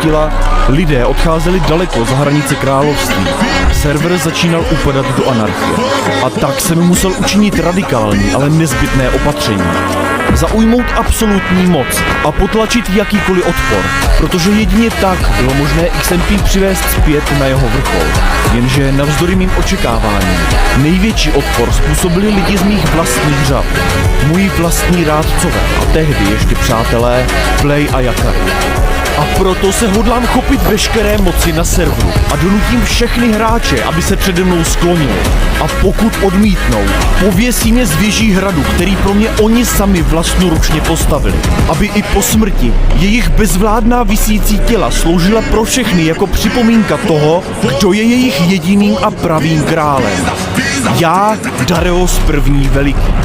ztratila, lidé odcházeli daleko za hranice království. Server začínal upadat do anarchie. A tak jsem musel učinit radikální, ale nezbytné opatření. Zaujmout absolutní moc a potlačit jakýkoliv odpor, protože jedině tak bylo možné XMP přivést zpět na jeho vrchol. Jenže navzdory mým očekáváním, největší odpor způsobili lidi z mých vlastních řad. Moji vlastní rádcové a tehdy ještě přátelé Play a Jakari. A proto se hodlám chopit veškeré moci na serveru a donutím všechny hráče, aby se přede mnou sklonili. A pokud odmítnou, pověsím je z věží hradu, který pro mě oni sami vlastnoručně postavili. Aby i po smrti jejich bezvládná visící těla sloužila pro všechny jako připomínka toho, kdo je jejich jediným a pravým králem. Já, Dareos I. Veliký.